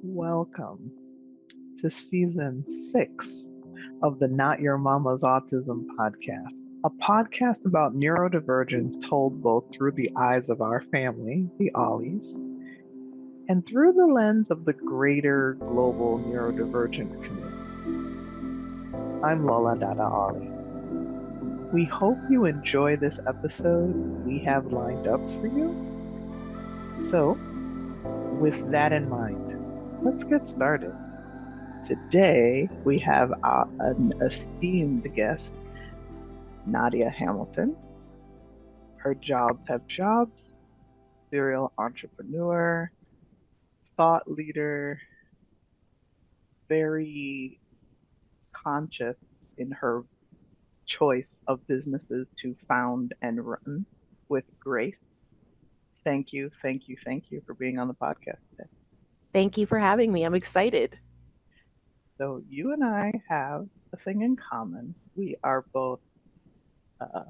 Welcome to season 6 of the Not Your Mama's Autism podcast, a podcast about neurodivergence told both through the eyes of our family, the Ollies, and through the lens of the greater global neurodivergent community. I'm Lola Dada Ollie. We hope you enjoy this episode we have lined up for you. So, with that in mind, let's get started. Today, we have an esteemed guest, Nadia Hamilton. Her jobs have jobs, serial entrepreneur, thought leader, very conscious in her choice of businesses to found and run with grace. Thank you, thank you, thank you for being on the podcast today. Thank you for having me. I'm excited. So, you and I have a thing in common. We are both uh,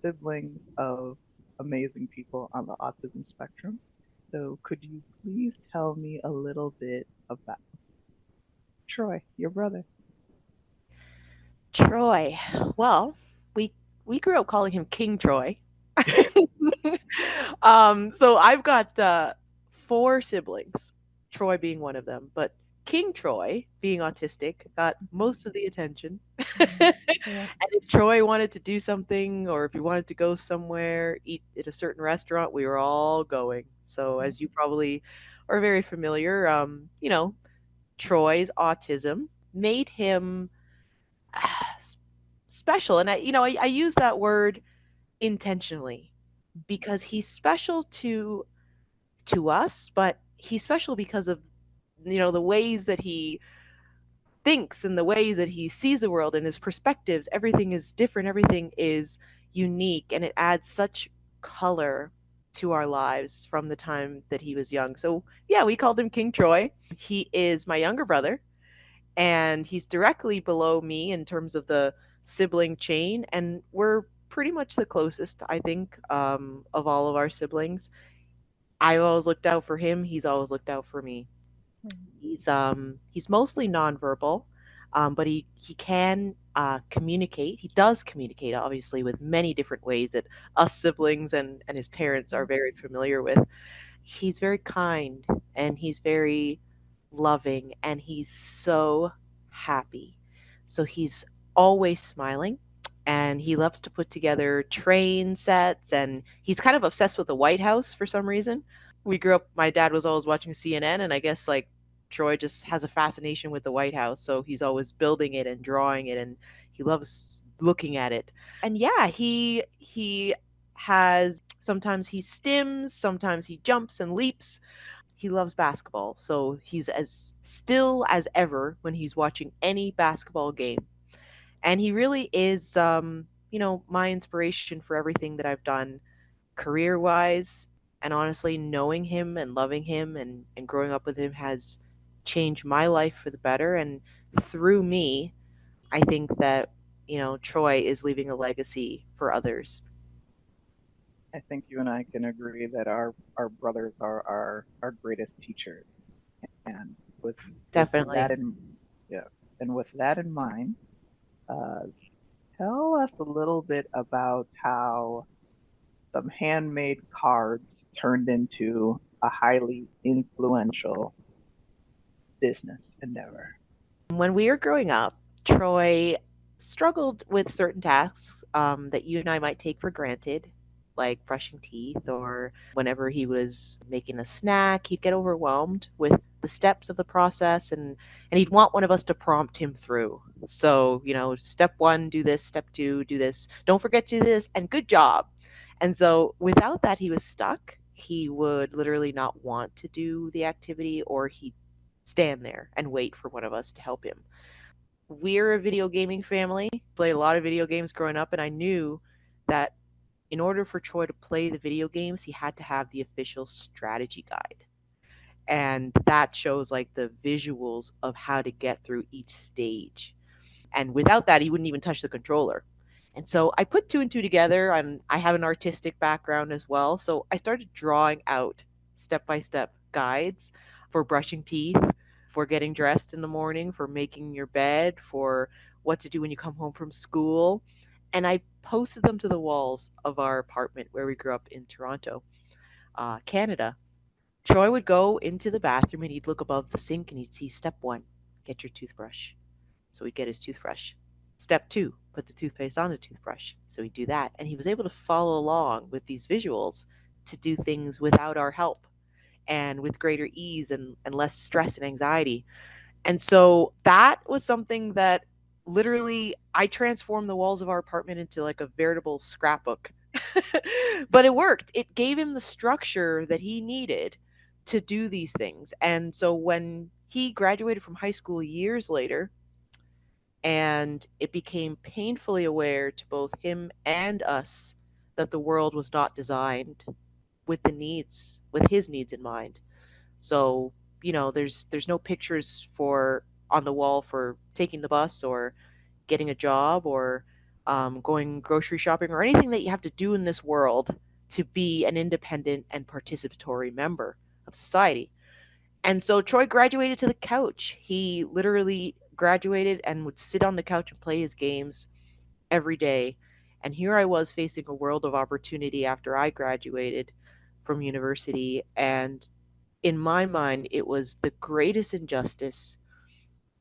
siblings of amazing people on the autism spectrum. So, could you please tell me a little bit about Troy, your brother? Troy. Well, we we grew up calling him King Troy. So I've got four siblings, Troy being one of them, but King Troy, being autistic, got most of the attention. And Yeah. if Troy wanted to do something or if he wanted to go somewhere, eat at a certain restaurant, we were all going. So as you probably are very familiar, Troy's autism made him special. And I use that word intentionally because he's special to us, but he's special because of the ways that he thinks and the ways that he sees the world and his perspectives. Everything is different, everything is unique, and it adds such color to our lives from the time that he was young. So yeah, we called him King Troy. He is my younger brother, and he's directly below me in terms of the sibling chain, and we're pretty much the closest, I think, of all of our siblings. I've always looked out for him. He's always looked out for me. He's mostly nonverbal, but he can communicate. He does communicate, obviously, with many different ways that us siblings and his parents are very familiar with. He's very kind and he's very loving and he's so happy. So he's always smiling and he loves to put together train sets and he's kind of obsessed with the White House for some reason. We grew up, my dad was always watching CNN, and I guess like Troy just has a fascination with the White House, so he's always building it and drawing it and he loves looking at it. And yeah, he has sometimes he stims, sometimes he jumps and leaps. He loves basketball, so he's as still as ever when he's watching any basketball game. And he really is my inspiration for everything that I've done career wise. And honestly, knowing him and loving him and growing up with him has changed my life for the better. And through me, I think that, Troy is leaving a legacy for others. I think you and I can agree that our brothers are our greatest teachers. And with that Definitely. in yeah, and with that in mind, uh, tell us a little bit about how some handmade cards turned into a highly influential business endeavor. When we were growing up, Troy struggled with certain tasks that you and I might take for granted, like brushing teeth, or whenever he was making a snack, he'd get overwhelmed with the steps of the process, and he'd want one of us to prompt him through. So, step one, do this, step two, do this, don't forget to do this, and good job. And so, without that, he was stuck. He would literally not want to do the activity, or he'd stand there and wait for one of us to help him. We're a video gaming family, played a lot of video games growing up, and I knew that in order for Troy to play the video games, he had to have the official strategy guide. And that shows like the visuals of how to get through each stage. And without that, he wouldn't even touch the controller. And so I put two and two together, and I have an artistic background as well. So I started drawing out step by step guides for brushing teeth, for getting dressed in the morning, for making your bed, for what to do when you come home from school. And I posted them to the walls of our apartment where we grew up in Toronto, Canada. Troy would go into the bathroom and he'd look above the sink and he'd see step one, get your toothbrush. So he'd get his toothbrush. Step two, put the toothpaste on the toothbrush. So he'd do that. And he was able to follow along with these visuals to do things without our help and with greater ease and less stress and anxiety. And so that was something that literally I transformed the walls of our apartment into like a veritable scrapbook. But it worked. It gave him the structure that he needed to do these things. And so when he graduated from high school years later, and it became painfully aware to both him and us that the world was not designed with his needs in mind. So, there's no pictures for on the wall for taking the bus or getting a job or going grocery shopping or anything that you have to do in this world to be an independent and participatory member of society. And so Troy graduated to the couch. He literally graduated and would sit on the couch and play his games every day. And here I was facing a world of opportunity after I graduated from university. And in my mind, it was the greatest injustice.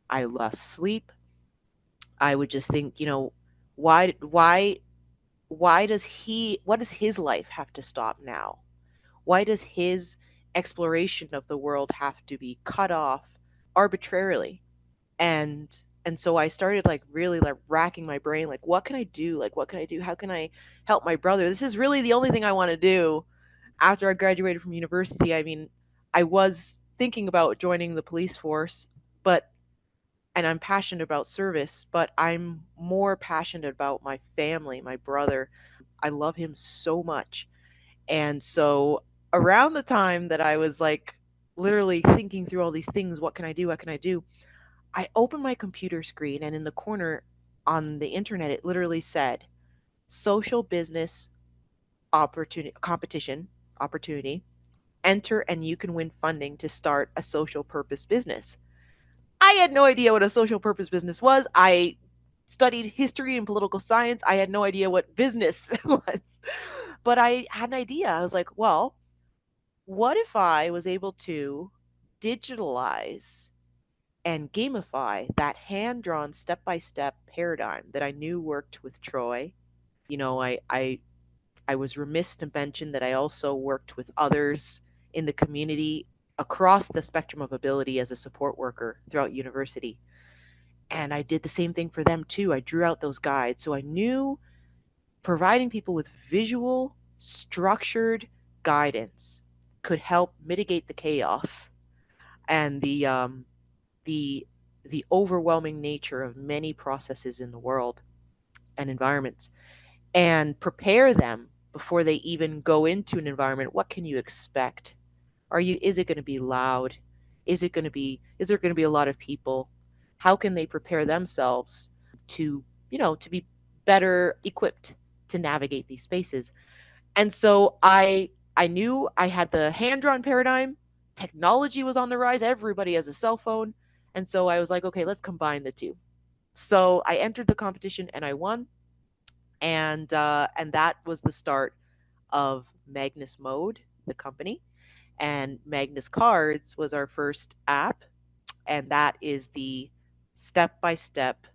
I lost sleep. I would just think, why what does his life have to stop now? Why does his exploration of the world have to be cut off arbitrarily? And so I started like really like racking my brain, like what can I do? Like what can I do? How can I help my brother? This is really the only thing I want to do after I graduated from university. I mean, I was thinking about joining the police force, but and I'm passionate about service, but I'm more passionate about my family, my brother. I love him so much. And so around the time that I was like literally thinking through all these things, what can I do? What can I do? I opened my computer screen and in the corner on the internet it literally said social business opportunity competition opportunity. Enter and you can win funding to start a social purpose business. I had no idea what a social purpose business was. I studied history and political science. I had no idea what business was. But I had an idea. I was like, well, what if I was able to digitalize and gamify that hand drawn step by step paradigm that I knew worked with Troy? I was remiss to mention that I also worked with others in the community across the spectrum of ability as a support worker throughout university. And I did the same thing for them too. I drew out those guides. So I knew providing people with visual, structured guidance could help mitigate the chaos and the the overwhelming nature of many processes in the world and environments and prepare them before they even go into an environment. What can you expect? Is it going to be loud? Is there going to be a lot of people? How can they prepare themselves to be better equipped to navigate these spaces? And so I knew I had the hand drawn paradigm. Technology was on the rise. Everybody has a cell phone. And so I was like, okay, let's combine the two. So I entered the competition and I won. And that was the start of Magnus Mode, the company. And Magnus Cards was our first app, and that is the step by step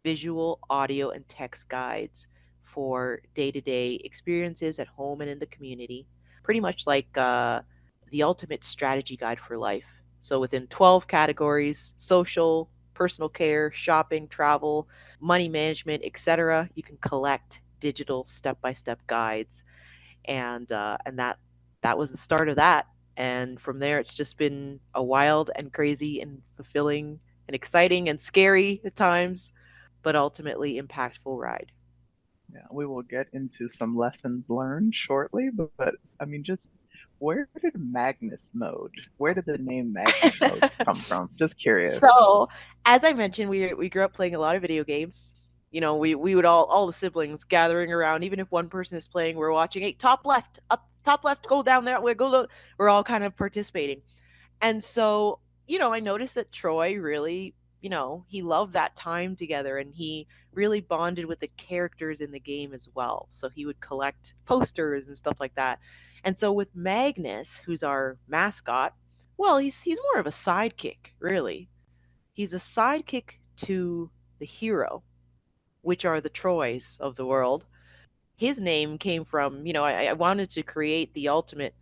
visual, audio, and text guides for day to day experiences at home and in the community. Pretty much like the ultimate strategy guide for life. So within 12 categories: social, personal care, shopping, travel, money management, etc., you can collect digital step by step guides, and that was the start of that. And from there, it's just been a wild and crazy and fulfilling and exciting and scary at times, but ultimately impactful ride. Yeah, we will get into some lessons learned shortly, but I mean, just where did Magnus mode, where did the name Magnus mode come from? Just curious. So, as I mentioned, we grew up playing a lot of video games. We would all the siblings gathering around, even if one person is playing, we're watching. Hey, top left, up, top left, go down there. We're all kind of participating. And so I noticed that Troy really, he loved that time together and he really bonded with the characters in the game as well. So he would collect posters and stuff like that. And so with Magnus, who's our mascot, well, he's more of a sidekick, really. He's a sidekick to the hero, which are the Troys of the world. His name came from, I wanted to create the ultimate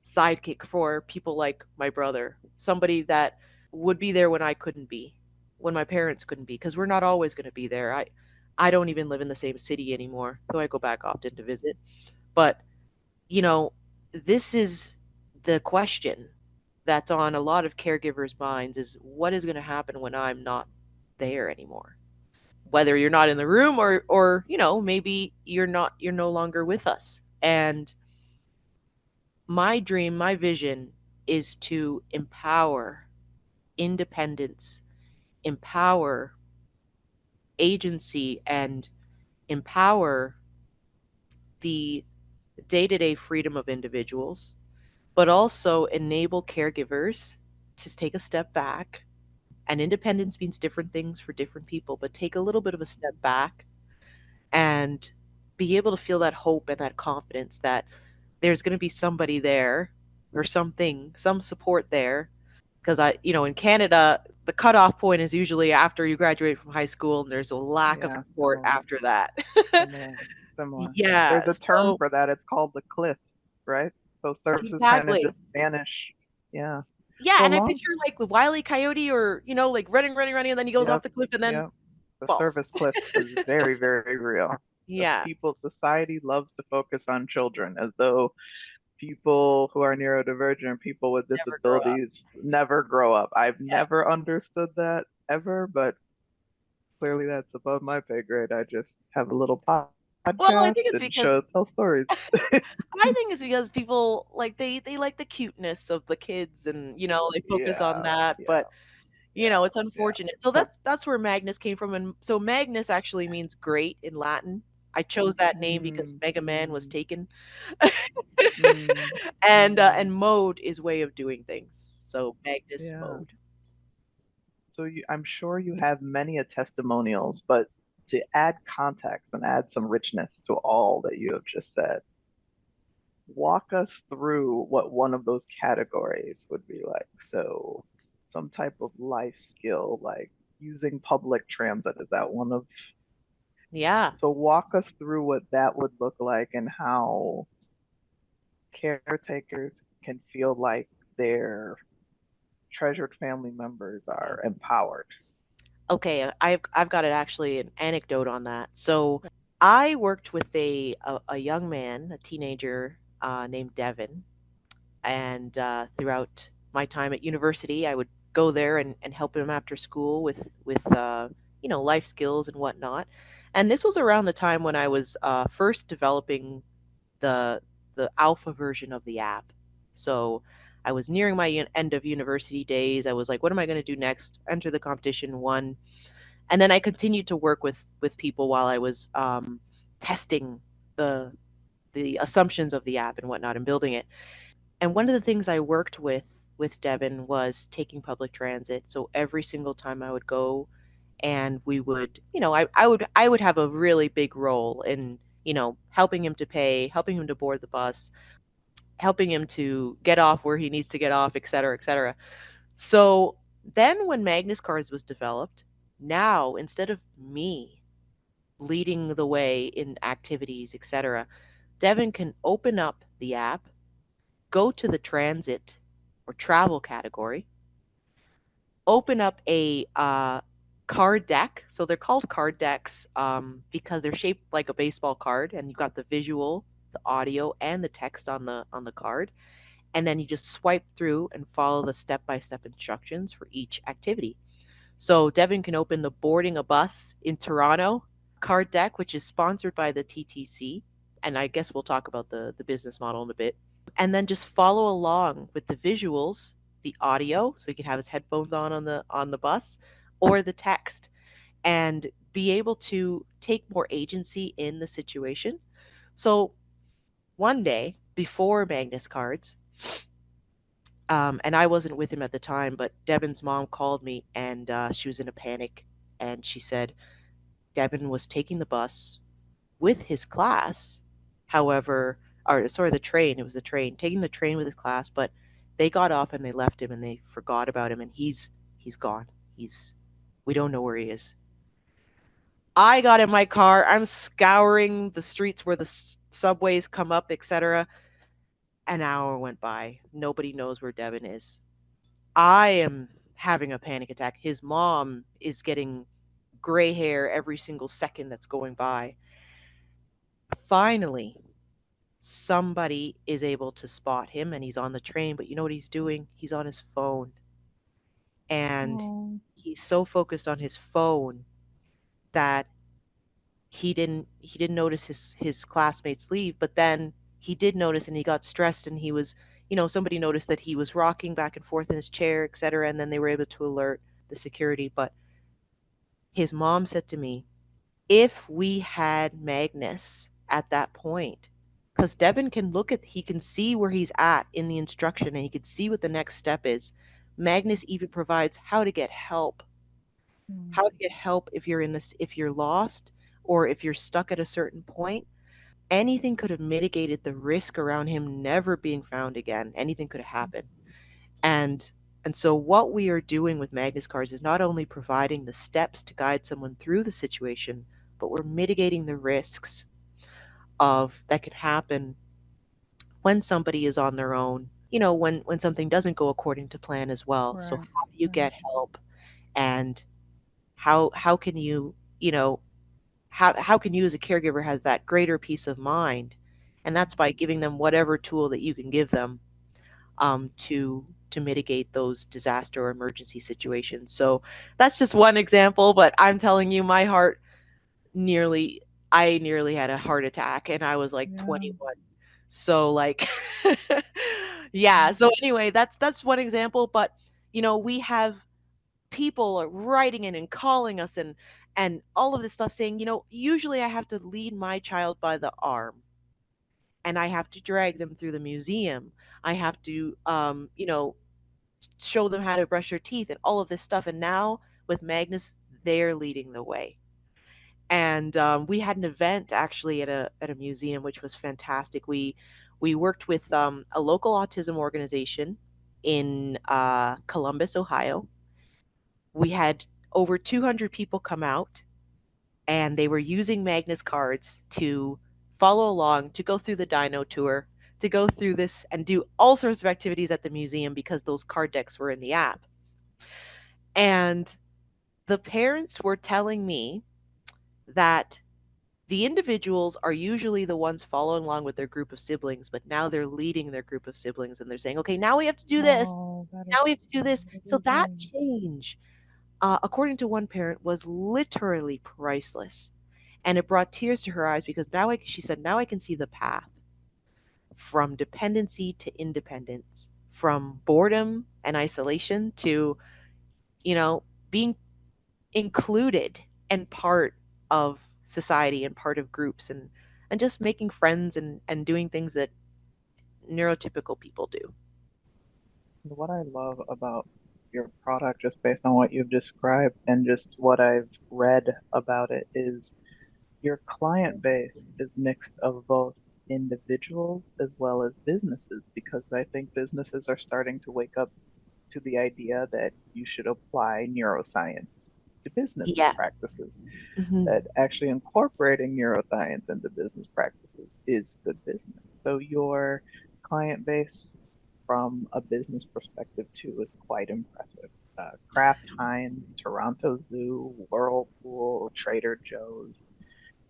sidekick for people like my brother, somebody that would be there when I couldn't be, when my parents couldn't be, because we're not always going to be there. I don't even live in the same city anymore, though I go back often to visit. But, you know, this is the question that's on a lot of caregivers' minds is what is going to happen when I'm not there anymore? Whether you're not in the room or, maybe you're no longer with us. And my dream, my vision is to empower independence, empower agency, and empower the day to day freedom of individuals, but also enable caregivers to take a step back. And independence means different things for different people, but take a little bit of a step back and be able to feel that hope and that confidence that there's going to be somebody there or something, some support there. Because in Canada, the cutoff point is usually after you graduate from high school, and there's a lack of Yeah, support similar, after that. similar, similar. Yeah, There's a term so for that. It's called the cliff, right? So services kind of exactly. just vanish. Yeah. Yeah, So and I long. picture like the Wile E. Coyote, or like running, running, running, and then he goes off Yep. the cliff and then Yep. The falls. service cliff is very, very real. The Yeah, people, society loves to focus on children as though people who are neurodivergent, people with never grow up. disabilities, never grow up. I've Yeah. never understood that ever, but clearly that's above my pay grade. I just have a little Well, I podcast think it's and because tell stories. I think it's because people like they like the cuteness of the kids, and they focus on Yeah, that. yeah, But yeah, it's yeah. unfortunate. So So, that's where Magnus came from, and so Magnus actually means great in Latin. I chose that name because mm, Mega Man was mm, taken, mm, and mm, mode is way of doing things. So Magnus yeah. mode. So I'm sure you have many a testimonials, but to add context and add some richness to all that you have just said, walk us through what one of those categories would be like. So, some type of life skill, like using public transit, is that one of? Yeah. So, walk us through what that would look like and how caretakers can feel like their treasured family members are empowered. Okay, I've got actually an anecdote on that. So I worked with a young man, a teenager named Devin, and throughout my time at university, I would go there and help him after school with life skills and whatnot. And this was around the time when I was first developing the the alpha version of the app. So I was nearing my end of university days. I was like, what am I going to do next? Enter the competition, won, and then I continued to work with people while I was testing the the assumptions of the app and whatnot and building it. And one of the things I worked with Devin was taking public transit. So every single time I would go and we would, I would have a really big role in, helping him to pay, helping him to board the bus, helping him to get off where he needs to get off, et cetera, et cetera. So then when Magnus Cars was developed, now instead of me leading the way in activities, et cetera, Devin can open up the app, go to the transit or travel category, open up a card deck. So they're called card decks because they're shaped like a baseball card, and you've got the visual, the audio, and the text on the card. And then you just swipe through and follow the step by step instructions for each activity. So Devin can open the boarding a bus in Toronto card deck, which is sponsored by the TTC. And I guess we'll talk about the business model in a bit. And then just follow along with the visuals, the audio, so he can have his headphones on the bus, or the text, and be able to take more agency in the situation. So one day before Magnus cards, And I wasn't with him at the time, but Devon's mom called me and she was in a panic. And she said Devon was taking the bus with his class. However, or sorry, the train, it was the train, taking the train with his class, but they got off and they left him and they forgot about him and he's gone. He's we don't know where he is. I got in my car. I'm scouring the streets where the subways come up, etc. An hour went by. Nobody knows where Devin is. I am having a panic attack. His mom is getting gray hair every single second that's going by. Finally, somebody is able to spot him and he's on the train, but you know what he's doing? He's on his phone. And Oh, he's so focused on his phone that he didn't notice his classmates leave, but then he did notice and he got stressed and he was, somebody noticed that he was rocking back and forth in his chair, etc., and then they were able to alert the security. But his mom said to me, if we had Magnus at that point, because Devin can he can see where he's at in the instruction and he can see what the next step is. Magnus even provides mm, how to get help if you're in this, if you're lost or if you're stuck at a certain point. Anything could have mitigated the risk around him never being found again. Anything could have happened. And and so what we are doing with Magnus cards is not only providing the steps to guide someone through the situation, but we're mitigating the risks of that could happen when somebody is on their own. When something doesn't go according to plan as well. So right, how do you right. get help, and how can you, you know, how can you as a caregiver have that greater peace of mind? And that's by giving them whatever tool that you can give them, to mitigate those disaster or emergency situations. So that's just one example, but I'm telling you, nearly I nearly had a heart attack, and I was like Yeah, 21. So like, yeah. yeah, So anyway, that's one example, but we have people are writing in and calling us and all of this stuff saying, usually I have to lead my child by the arm and I have to drag them through the museum. I have to, show them how to brush their teeth and all of this stuff. And now with Magnus, they're leading the way. And we had an event actually at a museum, which was fantastic. We worked with a local autism organization in Columbus, Ohio. We had over 200 people come out, and they were using Magnus cards to follow along, to go through the dino tour, to go through this and do all sorts of activities at the museum because those card decks were in the app. And the parents were telling me that the individuals are usually the ones following along with their group of siblings, but now they're leading their group of siblings and they're saying, okay, now we have to do this. oh, that is Now we have to do so this. So that amazing. change, according to one parent, was literally priceless. And it brought tears to her eyes because she said, now I can see the path from dependency to independence, from boredom and isolation to, being included and part of society and part of groups and just making friends and doing things that neurotypical people do. What I love about your product, just based on what you've described and just what I've read about it, is your client base is mixed of both individuals as well as businesses, because I think businesses are starting to wake up to the idea that you should apply neuroscience to business Yeah. practices, Hmm. that actually incorporating neuroscience into business practices is good business. So your client base from a business perspective too is quite impressive. Kraft Heinz, Toronto Zoo, Whirlpool, Trader Joe's.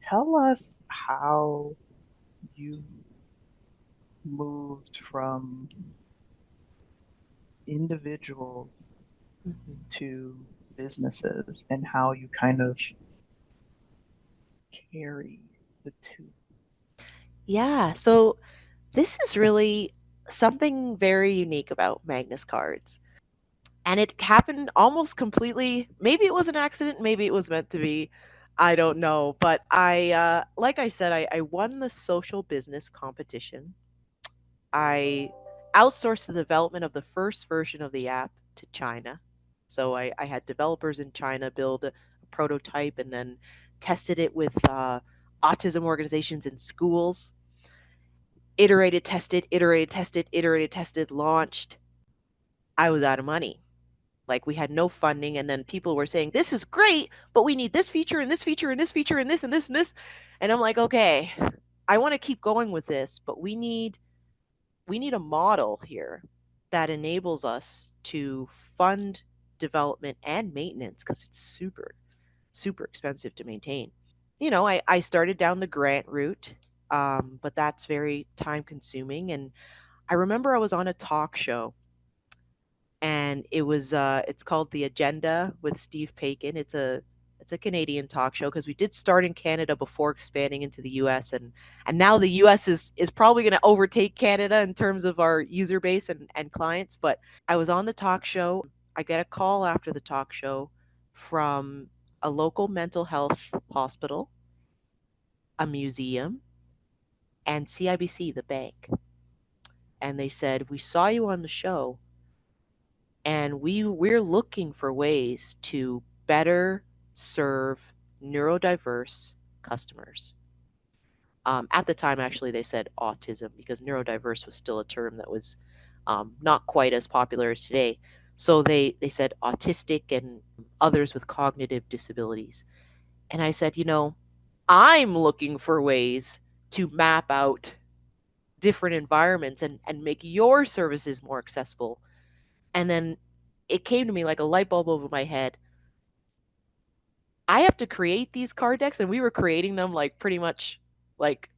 Tell us how you moved from individuals Hmm. to businesses and how you kind of carry the two. Yeah. So this is really something very unique about Magnus cards. And it happened almost completely. Maybe it was an accident, maybe it was meant to be. I don't know. But like I said, I won the social business competition. I outsourced the development of the first version of the app to China. So I had developers in China build a prototype and then tested it with autism organizations in schools. Iterated, tested, launched. I was out of money. Like we had no funding, and then people were saying, "This is great, but we need this feature and this feature and this feature and this and this and this." And I'm like, "Okay, I want to keep going with this, but we need a model here that enables us to fund development and maintenance because it's super expensive to maintain." I started down the grant route, but that's very time consuming. And I remember I was on a talk show, and it's called The Agenda with Steve Paikin. It's a Canadian talk show because we did start in Canada before expanding into the US, and now the US is probably going to overtake Canada in terms of our user base and clients. But I was on the talk show. I get a call after the talk show from a local mental health hospital, a museum, and CIBC, the bank. And they said, "We saw you on the show, and we're looking for ways to better serve neurodiverse customers." At the time, actually, they said autism because neurodiverse was still a term that was not quite as popular as today. So they said autistic and others with cognitive disabilities. And I said, I'm looking for ways to map out different environments and make your services more accessible. And then it came to me like a light bulb over my head. I have to create these card decks, and we were creating them like pretty much like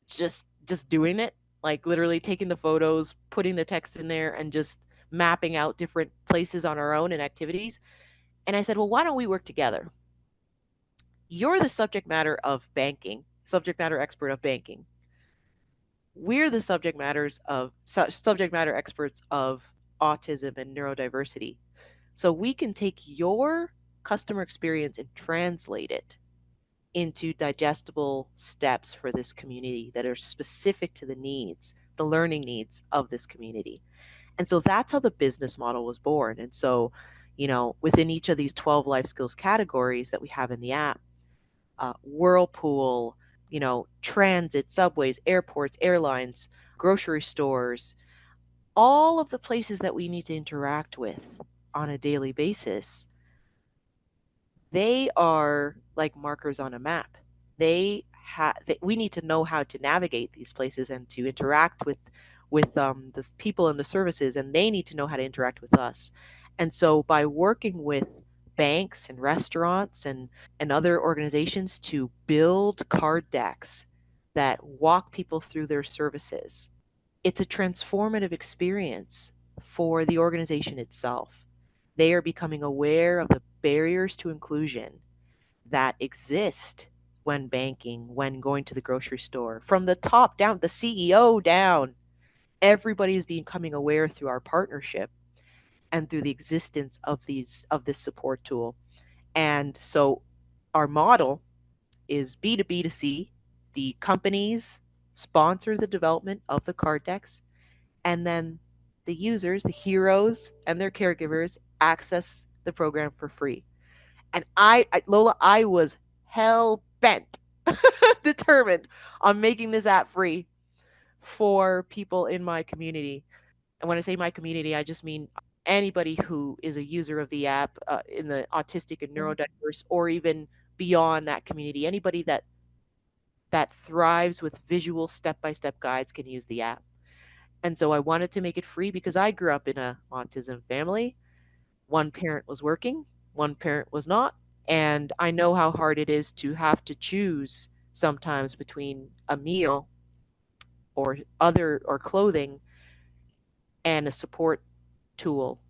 just doing it, like literally taking the photos, putting the text in there, and just mapping out different places on our own and activities. And I said, well, why don't we work together? You're the subject matter of banking, subject matter expert of banking. We're the subject matter experts of autism and neurodiversity. So we can take your customer experience and translate it into digestible steps for this community that are specific to the needs, the learning needs of this community. And so that's how the business model was born. And so, within each of these 12 life skills categories that we have in the app, Whirlpool, transit, subways, airports, airlines, grocery stores, all of the places that we need to interact with on a daily basis, they are like markers on a map. We need to know how to navigate these places and to interact with the people and the services, and they need to know how to interact with us. And so by working with banks and restaurants and other organizations to build card decks that walk people through their services, it's a transformative experience for the organization itself. They are becoming aware of the barriers to inclusion that exist when banking, when going to the grocery store, from the top down, the CEO down. Everybody is becoming aware through our partnership and through the existence of this support tool. And so our model is B2B to C. The companies sponsor the development of the card decks, and then the users, the heroes, and their caregivers access the program for free. And Lola, I was hell bent, determined on making this app free for people in my community. And when I say my community, I just mean anybody who is a user of the app in the autistic and neurodiverse, or even beyond that community. Anybody that thrives with visual step-by-step guides can use the app. And so I wanted to make it free because I grew up in a autism family. One parent was working, one parent was not, and I know how hard it is to have to choose sometimes between a meal or clothing and a support tool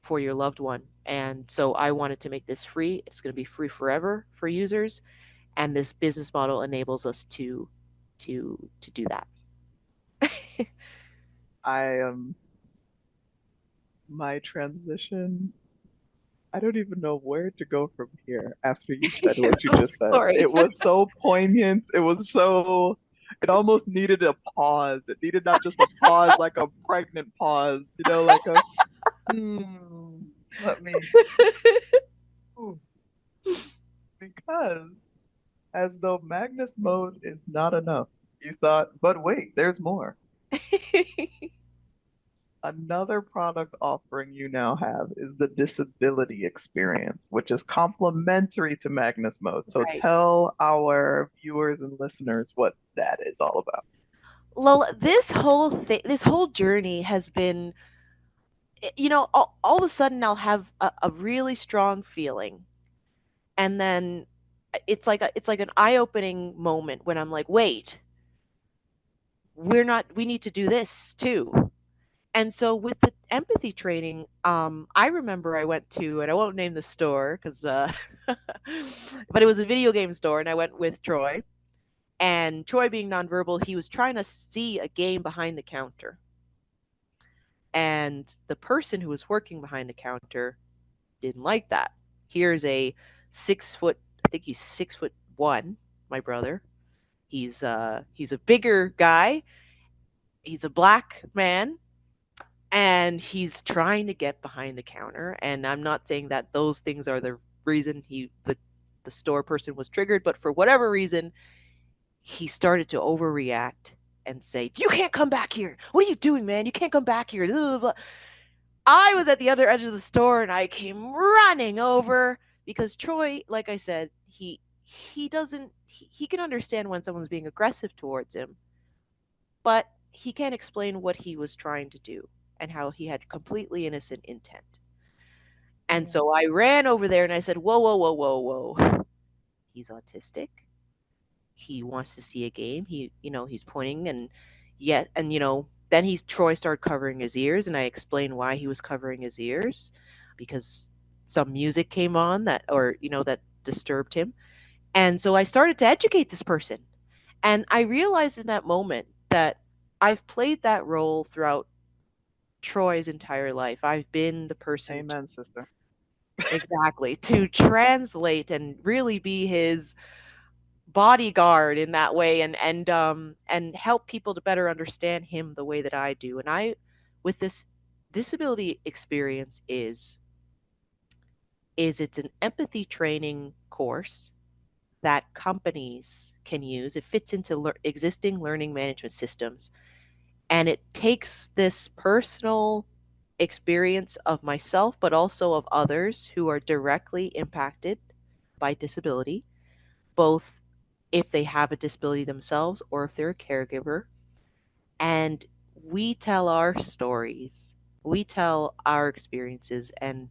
for your loved one. And so I wanted to make this free. It's going to be free forever for users, and this business model enables us to do that. I am my transition. I don't even know where to go from here after you said what you I'm just said. sorry. It was so poignant. It was so It almost needed a pause. It needed not just a pause, like a pregnant pause, like a, hmm, let me, ooh, because as though Magnus mode is not enough, you thought, but wait, there's more. Another product offering you now have is the disability experience, which is complementary to Magnus Mode. So Right. tell our viewers and listeners what that is all about. Lola, this whole journey has been, all of a sudden I'll have a really strong feeling, and then it's like an eye-opening moment when I'm like, wait, we need to do this too. And so with the empathy training, I remember I went to, and I won't name the store because, but it was a video game store, and I went with Troy. And Troy, being nonverbal, he was trying to see a game behind the counter. And the person who was working behind the counter didn't like that. Here's a 6 foot, I think he's 6'1", my brother. He's a bigger guy. He's a black man, and he's trying to get behind the counter. And I'm not saying that those things are the reason the store person was triggered, but for whatever reason, he started to overreact and say, "You can't come back here. What are you doing, man? You can't come back here." Blah, blah, blah. I was at the other edge of the store and I came running over because Troy, like I said, he can understand when someone's being aggressive towards him, but he can't explain what he was trying to do and how he had completely innocent intent. And Mm, so I ran over there and I said, "Whoa, whoa, whoa, whoa, whoa. He's autistic. He wants to see a game. He's pointing, and yet, and then Troy started covering his ears, and I explained why he was covering his ears, because some music came on that disturbed him. And so I started to educate this person. And I realized in that moment that I've played that role throughout Troy's entire life. I've been the person amen, sister. exactly to translate and really be his bodyguard in that way, and help people to better understand him the way that I do. And I with this disability experience is it's an empathy training course that companies can use. It fits into existing learning management systems, and it takes this personal experience of myself but also of others who are directly impacted by disability, both if they have a disability themselves or if they're a caregiver. And we tell our stories, we tell our experiences, and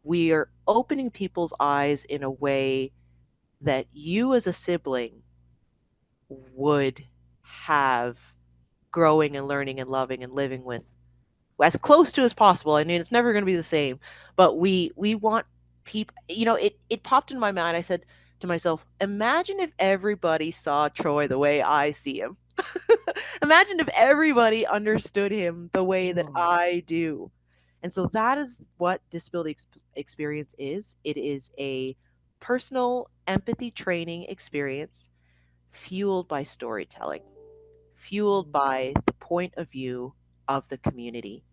we are opening people's eyes in a way that you as a sibling would have growing and learning and loving and living with as close to as possible. I mean, it's never going to be the same, but we want people. It popped in my mind. I said to myself, imagine if everybody saw Troy the way I see him. Imagine if everybody understood him the way that Mm, I do. And so that is what disability experience is. It is a personal empathy training experience fueled by storytelling, fueled mm, by the point of view of the community.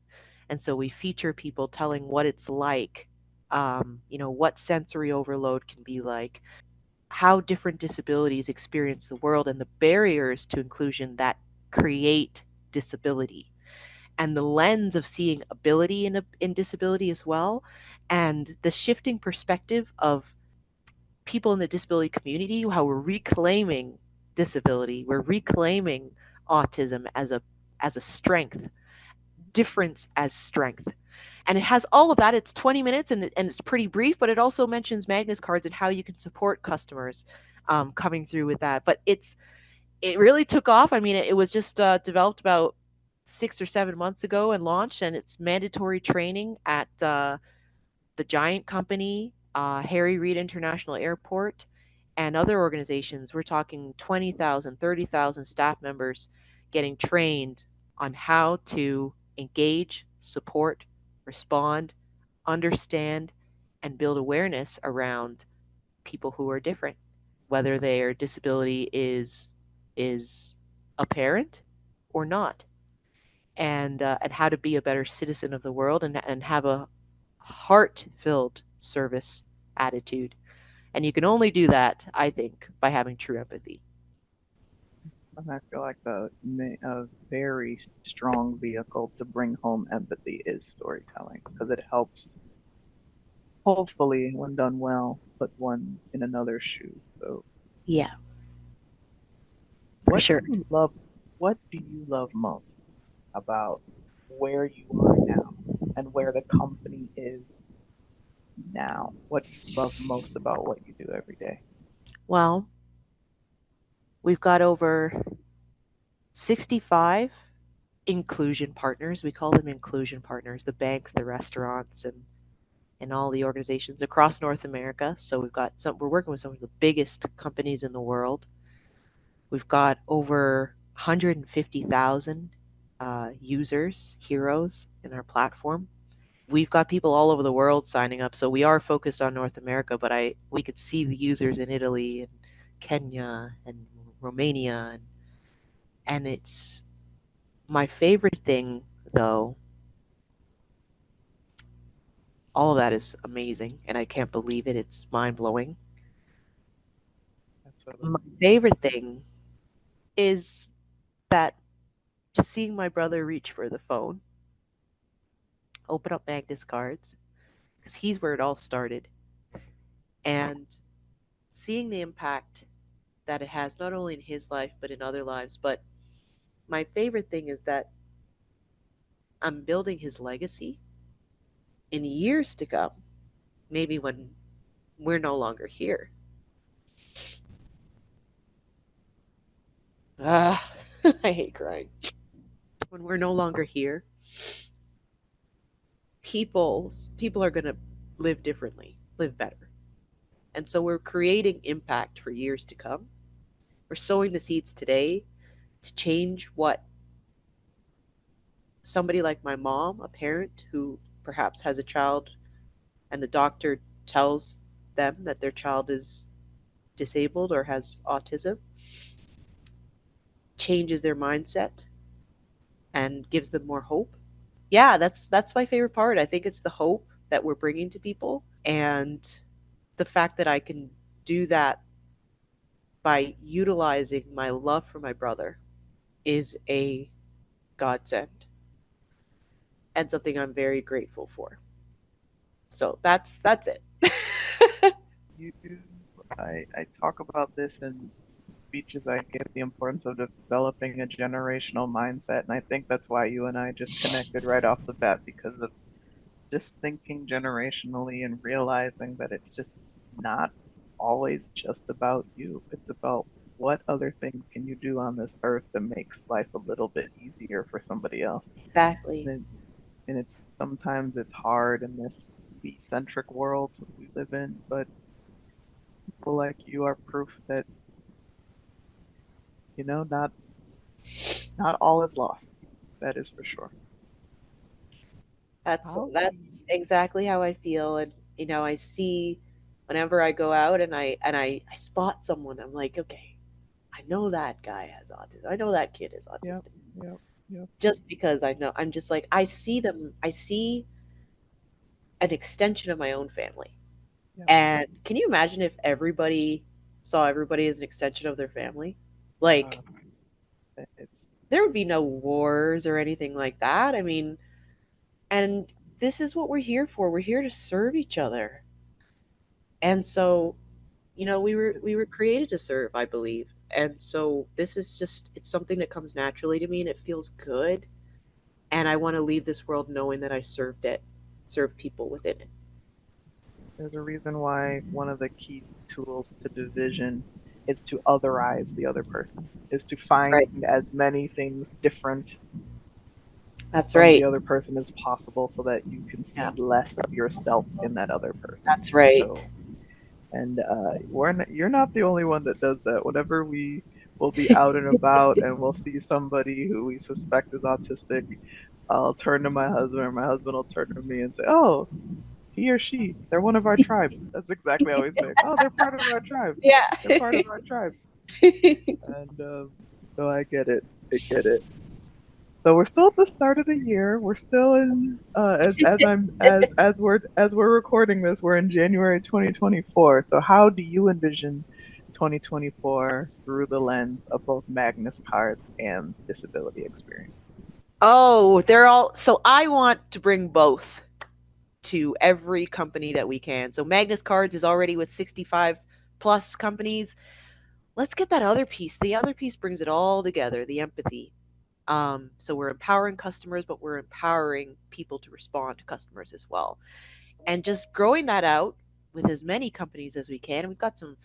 And so we feature people telling what it's like, what sensory overload can be like, how different disabilities experience the world, and the barriers to inclusion that create disability, and the lens of seeing ability in disability as well, and the shifting perspective of people in the disability community, how we're reclaiming disability, we're reclaiming autism as a strength, difference as strength. And it has all of that. It's 20 minutes, and it's pretty brief, but it also mentions Magnus cards and how you can support customers coming through with that. But it really took off. I mean, it was just developed about 6 or 7 months ago and launched, and it's mandatory training at the Giant Company, Harry Reid International Airport, and other organizations. We're talking 20,000, 30,000 staff members getting trained on how to engage, support, respond, understand, and build awareness around people who are different, whether their disability is a parent or not, and how to be a better citizen of the world, and have a heart-filled service attitude. And you can only do that, I think, by having true empathy. And I feel like a very strong vehicle to bring home empathy is storytelling because it helps, hopefully, when done well, put one in another's shoes. So, Yeah, for what do sure. you love? What do you love most about where you are now and where the company is now? What do you love most about what you do every day? Well, we've got over 65 inclusion partners. We call them inclusion partners, the banks, the restaurants, and all the organizations across North America. So we're working with some of the biggest companies in the world. We've got over 150,000 users, heroes in our platform. We've got people all over the world signing up. So we are focused on North America, but I we could see the users in Italy and Kenya and Romania, and it's my favorite thing though. All of that is amazing, and I can't believe it. It's mind blowing. My Absolutely. favorite thing is that just seeing my brother reach for the phone, open up Magnus cards, because he's where it all started, and seeing the impact that it has not only in his life but in other lives. But my favorite thing is that I'm building his legacy in years to come, maybe when we're no longer here. Ah, I hate crying. When we're no longer here, people are going to live differently, live better. And so we're creating impact for years to come. We're sowing the seeds today to change what somebody like my mom, a parent who perhaps has a child and the doctor tells them that their child is disabled or has autism, changes their mindset and gives them more hope. Yeah, that's my favorite part. I think it's the hope that we're bringing to people, and the fact that I can do that by utilizing my love for my brother is a godsend and something I'm very grateful for. So that's it. You, I talk about this in speeches I give, the importance of developing a generational mindset, and I think that's why you and I just connected right off the bat because of just thinking generationally and realizing that it's just not always just about you. It's about what other things can you do on this earth that makes life a little bit easier for somebody else. Exactly. And, and it's sometimes it's hard in this me-centric world we live in, but people like you are proof that, not all is lost. That is for sure. That's How do that's you, exactly how I feel, and I see whenever I go out and I spot someone, I'm like, okay, I know that guy has autism. I know that kid is yep, autistic. yep, yep, Just because I know, I'm just like, I see them. I see an extension of my own family. yep. And can you imagine if everybody saw everybody as an extension of their family? Like, Uh, it's there would be no wars or anything like that. I mean, and this is what we're here for. We're here to serve each other. And so, we were created to serve, I believe. And so this is just it's something that comes naturally to me and it feels good. And I want to leave this world knowing that I served people within it. There's a reason why one of the key tools to division is to otherize the other person, is to That's find right. as many things different That's from the right. other person as possible so that you can Yeah. see less of yourself in that other person. That's right. So, and you're not the only one that does that. Whenever we will be out and about and we'll see somebody who we suspect is autistic, I'll turn to my husband, or my husband will turn to me and say, "Oh, he or she, they're one of our tribe." That's exactly how we say it. Oh, they're part of our tribe. Yeah. They're part of our tribe. And So I get it. I get it. So we're still at the start of the year. We're still in as we're recording this, we're in January 2024. So how do you envision 2024 through the lens of both Magnus cards and disability experience? Oh, they're all. So I want to bring both to every company that we can. So Magnus Cards is already with 65 plus companies. Let's get that other piece. The other piece brings it all together, the empathy. So we're empowering customers, but we're empowering people to respond to customers as well. And just growing that out with as many companies as we can. And we've got some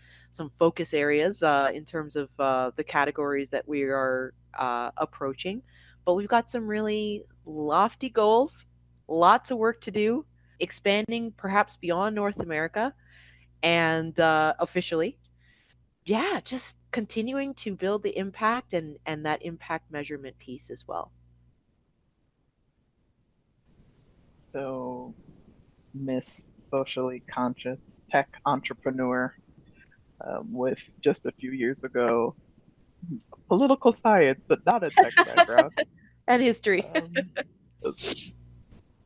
focus areas in terms of the categories that we are approaching, but we've got some really lofty goals, lots of work to do, expanding perhaps beyond North America and officially. Yeah, just continuing to build the impact and that impact measurement piece as well. So Miss Socially Conscious Tech Entrepreneur, with just a few years ago, political science, but not a tech background. And history. Um,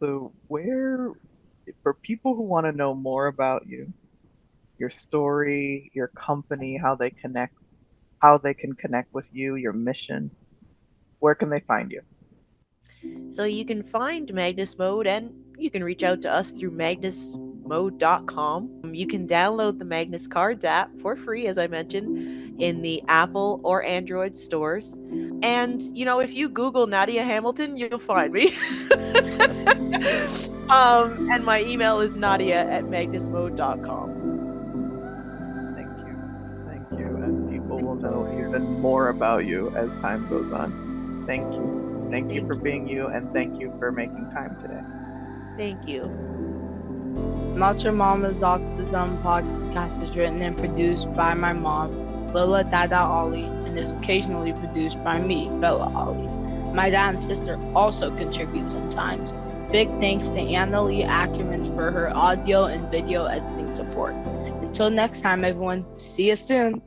so where, for people who want to know more about you, your story, your company, how they can connect with you, your mission, where can they find you? So you can find Magnus Mode and you can reach out to us through magnusmode.com. You can download the Magnus Cards app for free, as I mentioned, in the Apple or Android stores. And, if you Google Nadia Hamilton, you'll find me. And my email is nadia@magnusmode.com. Thank you. Thank you. And people will know even more about you as time goes on. Thank you. Thank you Thank for you. being you, and thank you for making time today. Thank you. Not Your Mama's Autism podcast is written and produced by my mom, Lila Dada Ollie, and is occasionally produced by me, Bella Ollie. My dad and sister also contribute sometimes. Big thanks to Annalie Ackerman for her audio and video editing support. Until next time, everyone, see you soon.